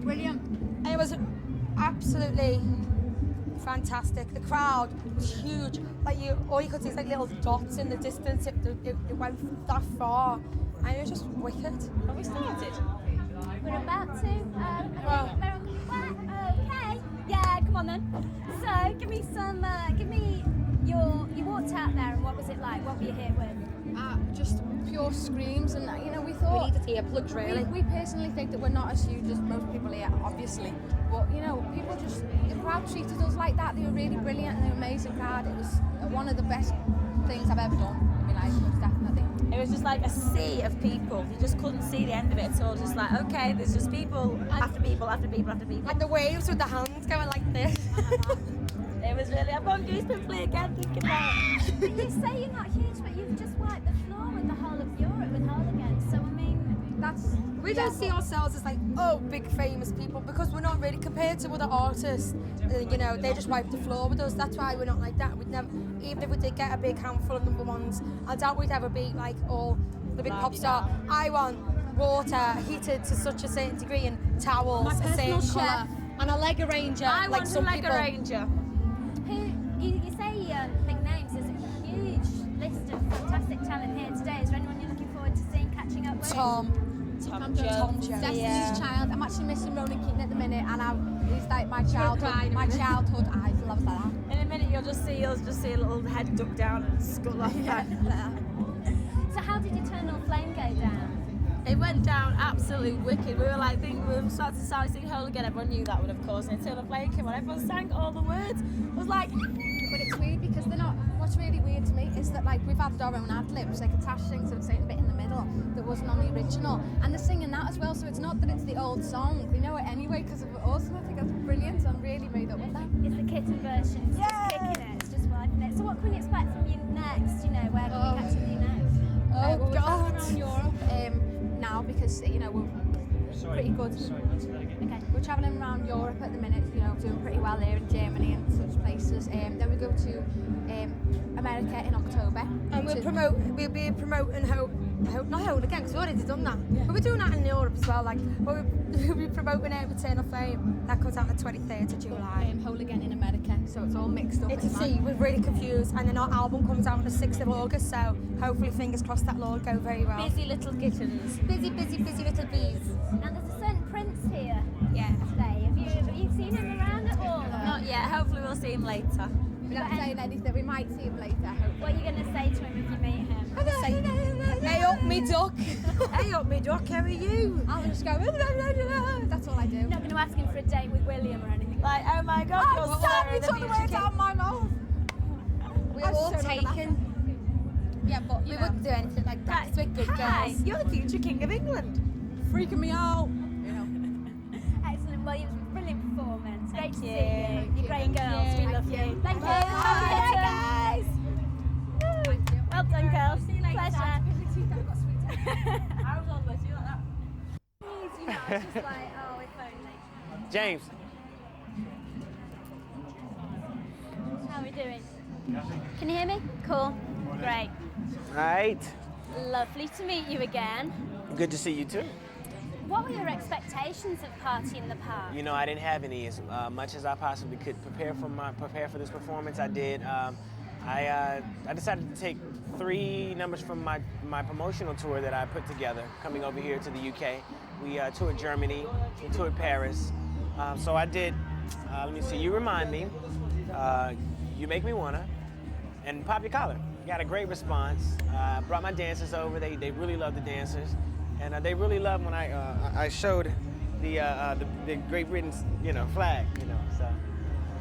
Brilliant. And it was absolutely fantastic. The crowd was huge. Like all you could see is like little dots in the distance. It went that far, and it was just wicked. Have we started? We're about to. Okay. Yeah, come on then. So, give me you walked out there, and what was it like? What were you hit with? Just pure screams, and we thought We needed earplugs, really. We personally think that we're not as huge as most people here, obviously, but people just, the crowd treated us like that. They were really brilliant, and they were amazing crowd. It was one of the best things I've ever done in my life, most definitely. It was just like a sea of people. You just couldn't see the end of it. So it was just like, okay, there's just people after people after people after people. And the waves with the hands going like this. It was really, I've got goosebumps again thinking about it. But you say you're not huge, but you've just wiped the floor with the whole of Europe with Hooligan. So, I mean, we don't see ourselves as like, big famous people, because we're not really, compared to other artists, they just wipe the floor with us. That's why we're not like that. We'd never, even if we did get a big handful of number ones, I doubt we'd ever be like all the big pop star. I want water heated to such a certain degree and towels a certain colour and a leg arranger. I like want some a leg people. arranger. you say big names. There's a huge list of fantastic talent here today. Is there anyone you're looking forward to seeing, catching up with? Tom Jones. Destiny's Child. I'm actually missing Ronan Keating at the minute, and he's like my childhood idol. I was like that. In a minute you'll just see a little head duck down and skull off. So how did Eternal Flame go down? It went down absolutely wicked. We were like, we were starting to sing Whole Again. Everyone knew that one, of course. And Eternal Flame came on. Everyone sang all the words. It was like, but it's weird because they're not. What's really weird to me is that we've added our own ad libs. Like Tash sings a certain bit in the middle that wasn't on the original, and they're singing that as well. So it's not that it's the old song. They know it anyway because of us. And I think that's brilliant. So I'm really made up with that. It's the Kitten version. It's just kicking it. It's just wiping it. So what can we expect from you next? Where can we catch up with you next? We're God. traveling around Europe now because we're pretty good. Okay. We're travelling around Europe at the minute, doing pretty well there in Germany and such places. Then we go to America in October. And we'll be promoting not Whole Again, because we've already done that. Yeah. But we're doing that in Europe as well. We'll be promoting Eternal Flame. That comes out the 23rd of July. Whole Again in America, so it's all mixed up. It's a C, we're really confused. And then our album comes out on the 6th of August, so hopefully, fingers crossed, that'll all go very well. busy little kittens. Busy little bees. And there's a certain Prince here. Yeah. Today. Have you seen him around at all? Not yet. Hopefully we'll see him later. We're not saying anything, we might see him later. What are you going to say to him if you meet him? Hey up me duck. Hey up me duck, how are you? I'll just go, that's all I do. You're not going to ask him for a date with William or anything? Like, oh my God, you're Sam, you the took the future words king. out of my mouth. We're all taken. Yeah, but We wouldn't do anything like that. We're good Hi, girls. you're the future king of England. freaking me out. Excellent. Well, it was a brilliant performance. Great to see you. you. You're great girls. We love you. Thank you. Bye, guys. Well done, girls. See you later. Pleasure. I was on with you like that. It's just like, oh, if only. James. How are we doing? Can you hear me? Cool. Great. All right. Lovely to meet you again. Good to see you too. What were your expectations of Party in the Park? You know, I didn't have any. As much as I possibly could prepare for this performance, I did. I decided to take 3 numbers from my promotional tour that I put together, coming over here to the UK. We toured Germany, we toured Paris. So I did. Let me see. You Remind Me, You Make Me Wanna, and Pop Your Collar. Got a great response. Brought my dancers over. They really loved the dancers, and they really loved when I showed the Great Britain's flag. So.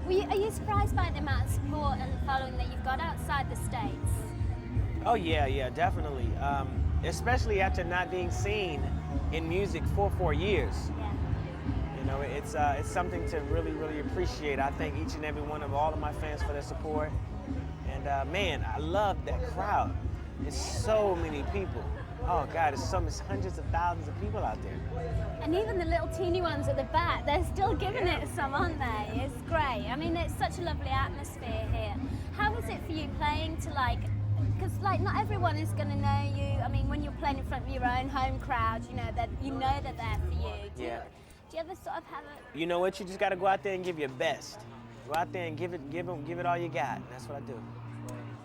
Are you surprised by the amount of support and following that you've got outside the States? Oh yeah, definitely. Especially after not being seen in music for 4 years. Yeah. It's something to really, really appreciate. I thank each and every one of all of my fans for their support. And man, I love that crowd. It's so many people. Oh God, it's hundreds of thousands of people out there. And even the little teeny ones at the back, they're still giving it some, aren't they? It's great. I mean, it's such a lovely atmosphere here. How was it for you playing to because not everyone is going to know you. I mean, when you're playing in front of your own home crowd, that they're there for you. Do Do you ever sort of have a... You know what? You just got to go out there and give your best. Go out there and give it all you got. And that's what I do.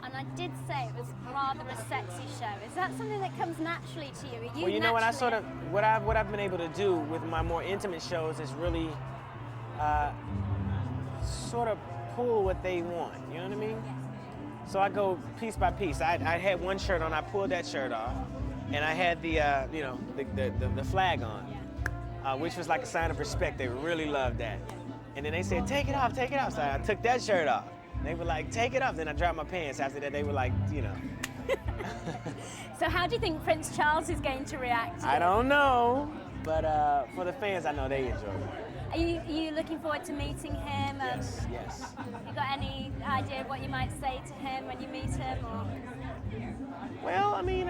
And I did say it was rather a sexy show. Is that something that comes naturally to you? Are you Well, you know what? naturally- What I've been able to do with my more intimate shows is really sort of pull what they want. You know what I mean? So I go piece by piece. I had one shirt on. I pulled that shirt off, and I had the the flag on, which was like a sign of respect. They really loved that. And then they said, "Take it off, take it off." So I took that shirt off. They were like, "Take it off." Then I dropped my pants. After that, they were like, you know. So how do you think Prince Charles is going to react? I don't know, but for the fans, I know they enjoy it. Are you looking forward to meeting him? Yes. You got any idea of what you might say to him when you meet him? Or? Well, I mean,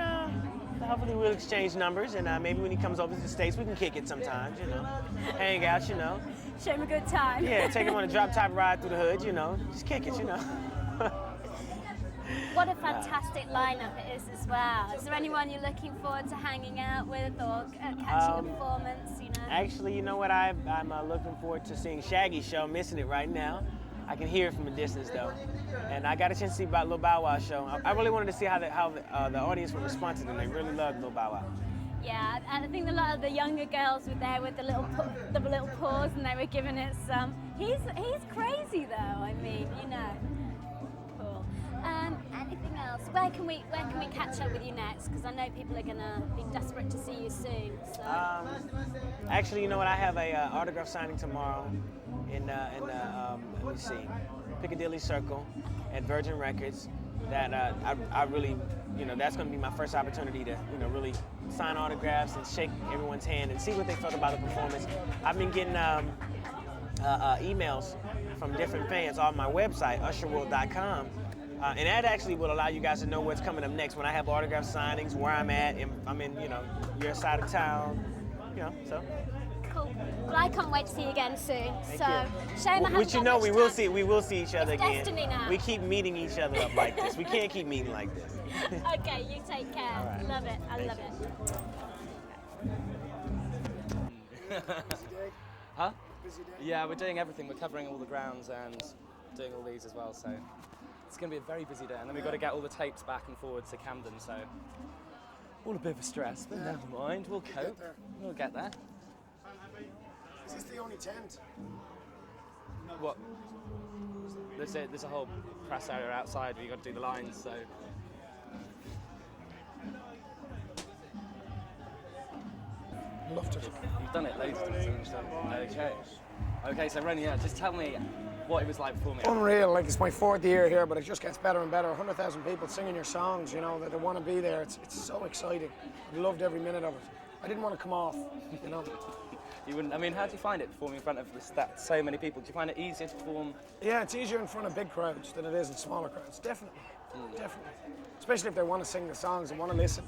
hopefully we'll exchange numbers, and maybe when he comes over to the States, we can kick it sometimes, you know. Hang out, you know. Show him a good time. Yeah, take him on a drop-top ride through the hood, you know. Just kick it, you know. What a fantastic lineup it is as well. Is there anyone you're looking forward to hanging out with or catching a performance, you know? Actually, you know what? I'm looking forward to seeing Shaggy's show. Missing it right now. I can hear it from a distance though, and I got a chance to see about Lil Bow Wow show. I really wanted to see how the audience would respond to them. They really loved Lil Bow Wow. Yeah, I think a lot of the younger girls were there with the little paws, and they were giving it some. He's crazy though. I mean, you know. Cool. Anything else? Where can we catch up with you next? Because I know people are gonna be desperate to see you soon. So. Actually, you know what? I have a autograph signing tomorrow in let me see, Piccadilly Circle at Virgin Records. That I really, you know, that's going to be my first opportunity to, you know, really sign autographs and shake everyone's hand and see what they felt about the performance. I've been getting emails from different fans on my website, usherworld.com. And that actually will allow you guys to know what's coming up next when I have autograph signings, where I'm at, and I'm in, you know, your side of town, you know, so. Cool. Well, I can't wait to see you again soon. Thank so, you. shame I haven't Which, you got know, much we will time. see each other It's again. destiny now. We keep meeting each other up like this. We can't keep meeting like this. Okay, you take care. All right. Love it. I Thank love you. it. Huh? Yeah, we're doing everything. We're covering all the grounds and doing all these as well, so it's going to be a very busy day. And then we've got to get all the tapes back and forward to Camden, so all a bit of a stress, but never mind. We'll cope. We'll get there. Is this the only tent? What? There's a whole press area outside where you've got to do the lines, so. Loved it. You've done it loads of times. Okay. Okay, so Ronnie, yeah, just tell me what it was like performing. Unreal, like it's my 4th year here, but it just gets better and better. 100,000 people singing your songs, you know, that they want to be there. It's so exciting. I loved every minute of it. I didn't want to come off, you know. You wouldn't. I mean, how do you find it performing in front of so many people? Do you find it easier to perform? Yeah, it's easier in front of big crowds than it is in smaller crowds. Definitely, definitely. Especially if they want to sing the songs and want to listen.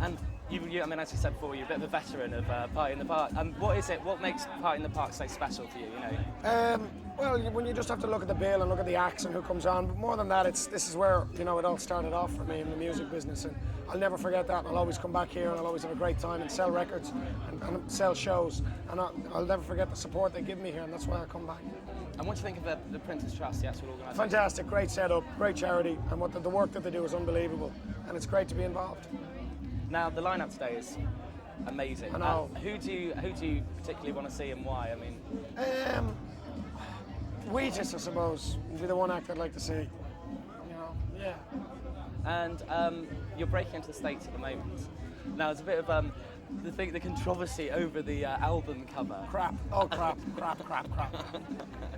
And you, I mean, as you said before, you're a bit of a veteran of Party in the Park. What is it? What makes Party in the Park so special for you? You know. Well, when you just have to look at the bill and look at the acts and who comes on, but more than that, this is where, you know, it all started off for me in the music business, and I'll never forget that. And I'll always come back here and I'll always have a great time and sell records and sell shows, and I'll never forget the support they give me here, and that's why I come back. And what do you think of the Prince's Trust, the actual organisation? Fantastic, great setup, great charity, and the work that they do is unbelievable, and it's great to be involved. Now the lineup today is amazing. I know. Who do you particularly want to see and why? I mean, Weetus, I suppose, would be the one act I'd like to see. You know, yeah. And you're breaking into the States at the moment. Now there's a bit of the controversy over the album cover. Crap. Oh, crap.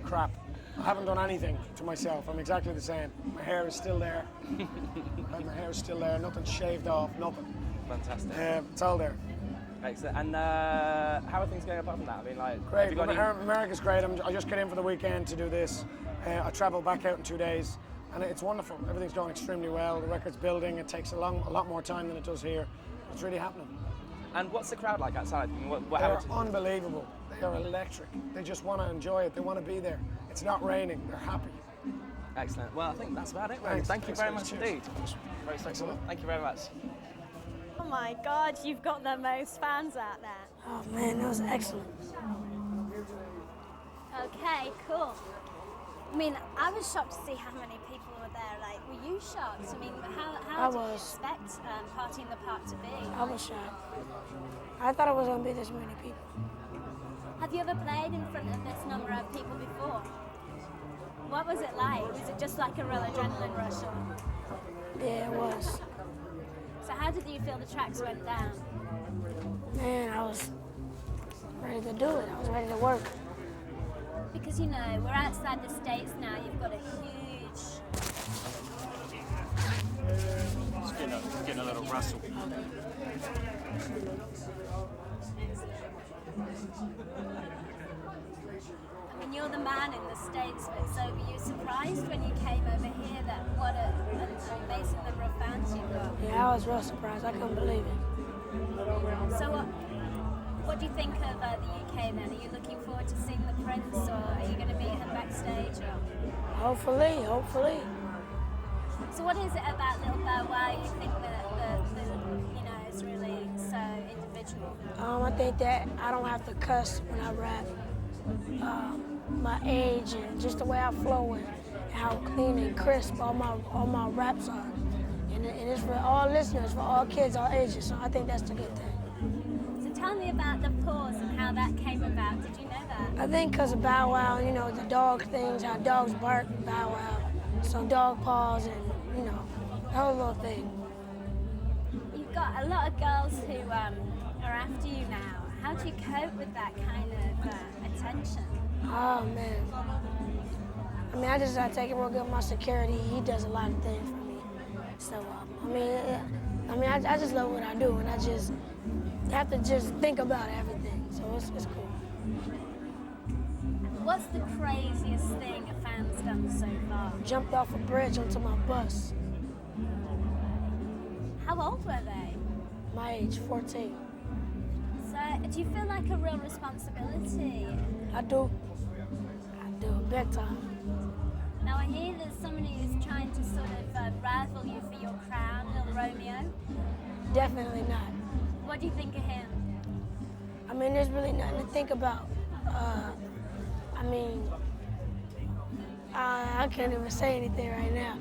Crap. I haven't done anything to myself. I'm exactly the same. My hair is still there. Nothing's shaved off. Nothing. Fantastic. It's all there. Excellent. And how are things going apart from that? I mean, like, have Great. you got any... America's great. I just get in for the weekend to do this. I travel back out in 2 days, and it's wonderful. Everything's going extremely well. The record's building. It takes a lot more time than it does here. It's really happening. And what's the crowd like outside? I mean, They're unbelievable. They are electric. They just want to enjoy it. They want to be there. It's not raining. They're happy. Excellent. Well, I think that's about it. Thanks. Thank you very much Cheers. indeed. Very straightforward. Thank you very much. Oh my God, you've got the most fans out there. Oh man, that was excellent. Okay, cool. I mean, I was shocked to see how many people were there. Like, were you shocked? I mean, how did you expect Party in the Park to be? I was shocked. I thought it was gonna be this many people. Have you ever played in front of this number of people before? What was it like? Was it just like a real adrenaline rush? Or? Yeah, it was. So how did you feel the tracks went down? Man, I was ready to do it. I was ready to work. Because, you know, we're outside the States now. You've got a huge... It's getting a little rustle. I mean, you're the man in the States, but so were you surprised when you came over here that what an amazing number of fans you've got? Yeah, I was real surprised. I couldn't believe it. So what do you think of the UK then? Are you looking forward to seeing the Prince, or are you going to meet him backstage? Or? Hopefully. So what is it about Lil Bow Wow you think that you know is really so individual? I think that I don't have to cuss when I rap. My age and just the way I flow and how clean and crisp all my raps are. And it's for all listeners, for all kids, all ages. So I think that's the good thing. So tell me about the pause and how that came about. Did you know that? I think because of Bow Wow, you know, the dog things, how dogs bark, Bow Wow. So dog paws and, you know, the whole little thing. You've got a lot of girls who are after you now. How do you cope with that kind of attention? Oh, man. I mean, I take it real good with my security. He does a lot of things for me. So, I just love what I do, and I just have to just think about everything. So it's cool. What's the craziest thing a fan's done so far? Jumped off a bridge onto my bus. How old were they? My age, 14. So, do you feel like a real responsibility? I do, big time. Now, I hear there's somebody who's trying to sort of rival you for your crown, Lil Romeo. Definitely not. What do you think of him? I mean, there's really nothing to think about. I can't even say anything right now.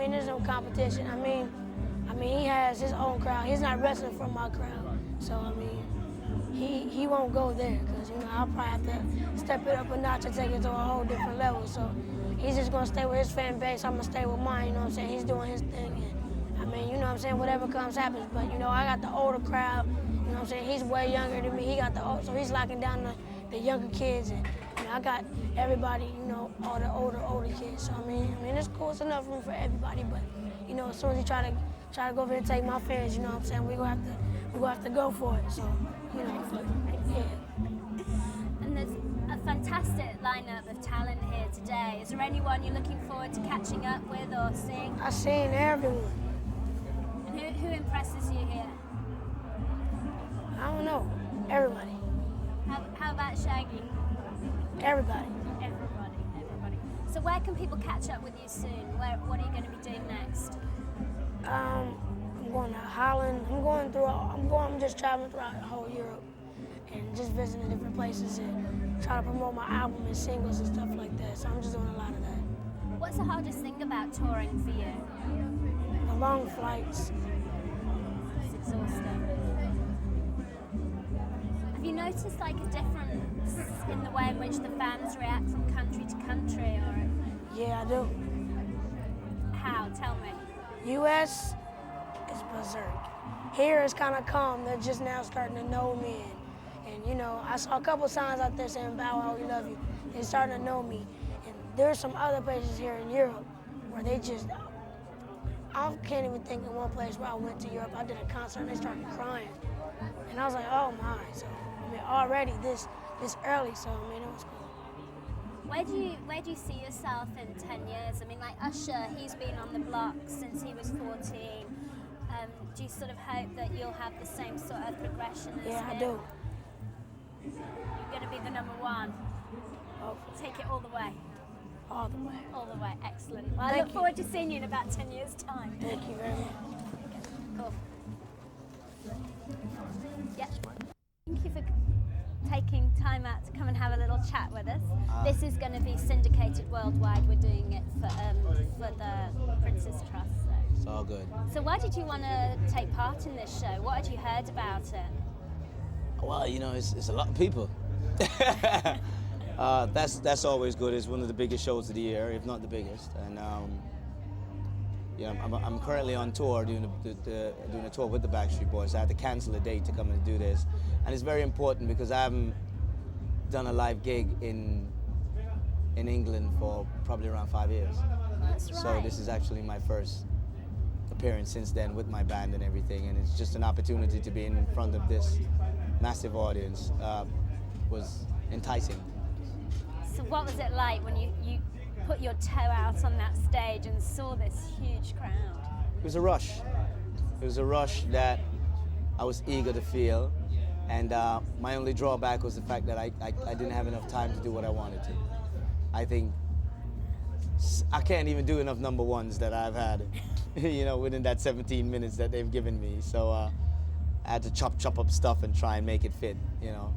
There's no competition. I mean, he has his own crowd. He's not wrestling for my crowd. So, he won't go there because, I'll probably have to step it up a notch and take it to a whole different level. So, he's just going to stay with his fan base. I'm going to stay with mine, you know what I'm saying? He's doing his thing. And, whatever comes happens. But, I got the older crowd, you know what I'm saying? He's way younger than me. He got so he's locking down the younger kids. And, I got everybody, all the older kids. So, it's cool. It's enough room for everybody. But, as soon as he try to go over and take my fans, you know what I'm saying? We're going to have to go for it. So, yeah. And there's a fantastic lineup of talent here today. Is there anyone you're looking forward to catching up with or seeing? I've seen everyone. And who impresses you here? I don't know. Everybody. How about Shaggy? Everybody. Everybody. So where can people catch up with you soon? What are you going to be doing next? I'm going to Holland. I'm just traveling throughout the whole Europe and just visiting different places and trying to promote my album and singles and stuff like that. So I'm just doing a lot of that. What's the hardest thing about touring for you? The long flights. It's exhausting. Have you noticed like a difference in the way in which the fans react from country to country, or? Yeah, I do. How? Tell me. U.S. is berserk. Here it's kind of calm. They're just now starting to know me, and I saw a couple signs out there saying "Bow Wow, we love you." They're starting to know me, and there's some other places here in Europe where they just. I can't even think of one place where I went to Europe. I did a concert and they started crying, and I was like, "Oh my!" So already this early, so it was cool. Where do you see yourself in 10 years? Like Usher, he's been on the block since he was 14. Do you sort of hope that you'll have the same sort of progression as him? Yeah, I do. You're going to be the number one. Take it all the way. All the way. All the way. Excellent. Well, I look forward to seeing you in about 10 years' time. Thank you very much. Cool. Yeah. Thank you for taking time out to come and have a little chat with us. This is going to be syndicated worldwide. We're doing it for the Prince's Trust. So. It's all good. So why did you want to take part in this show? What had you heard about it? Well, you know, it's a lot of people. That's always good. It's one of the biggest shows of the year, if not the biggest. And yeah, I'm currently on tour doing a tour with the Backstreet Boys. I had to cancel a date to come and do this, and it's very important because I haven't done a live gig in England for probably around 5 years. That's right. So this is actually my first appearance since then with my band and everything, and it's just an opportunity to be in front of this massive audience. Was enticing. So what was it like when you put your toe out on that stage and saw this huge crowd? It was a rush. It was a rush that I was eager to feel, and my only drawback was the fact that I didn't have enough time to do what I wanted to. I think I can't even do enough number ones that I've had, you know, within that 17 minutes that they've given me. So I had to chop up stuff and try and make it fit, you know.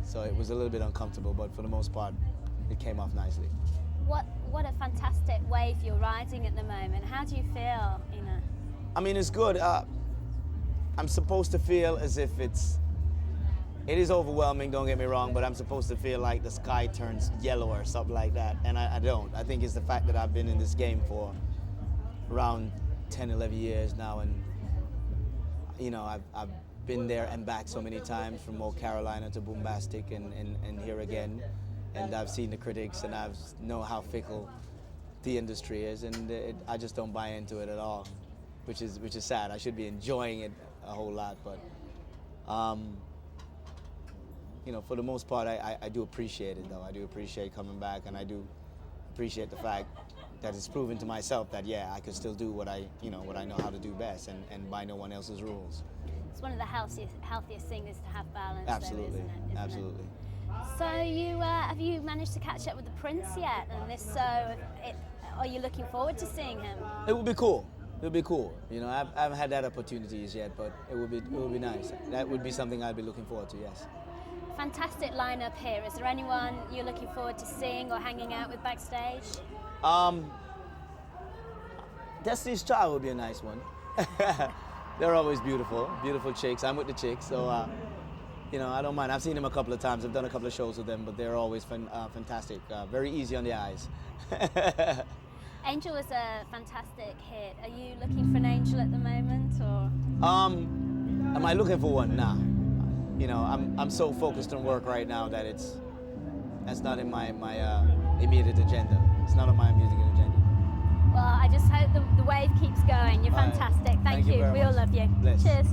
So it was a little bit uncomfortable, but for the most part, it came off nicely. What a fantastic wave you're riding at the moment. How do you feel, Ina? I mean, it's good. I'm supposed to feel as if it is overwhelming, don't get me wrong, but I'm supposed to feel like the sky turns yellow or something like that, and I don't. I think it's the fact that I've been in this game for around 10, 11 years now, and you know, I've been there and back so many times, from Old Carolina to Boombastic and here again. And I've seen the critics, and I know how fickle the industry is, and I just don't buy into it at all, which is sad. I should be enjoying it a whole lot, but you know, for the most part, I do appreciate it though. I do appreciate coming back, and I do appreciate the fact that it's proven to myself that yeah, I can still do what I know how to do best, and by no one else's rules. It's one of the healthiest things to have balance. Absolutely, though, isn't it? absolutely. So have you managed to catch up with the Prince yet? And if so, are you looking forward to seeing him? It would be cool. It would be cool. You know, I haven't had that opportunities yet, but it would be nice. That would be something I'd be looking forward to. Yes. Fantastic lineup here. Is there anyone you're looking forward to seeing or hanging out with backstage? Destiny's Child would be a nice one. They're always beautiful chicks. I'm with the chicks, so you know, I don't mind. I've seen them a couple of times. I've done a couple of shows with them, but they're always fantastic. Very easy on the eyes. Angel is a fantastic hit. Are you looking for an Angel at the moment, or? Am I looking for one? Nah. You know, I'm so focused on work right now that that's not in my immediate agenda. It's not on my music agenda. Well, I just hope the wave keeps going. You're fantastic. Thank you. very We all much. love you. Bless. Cheers.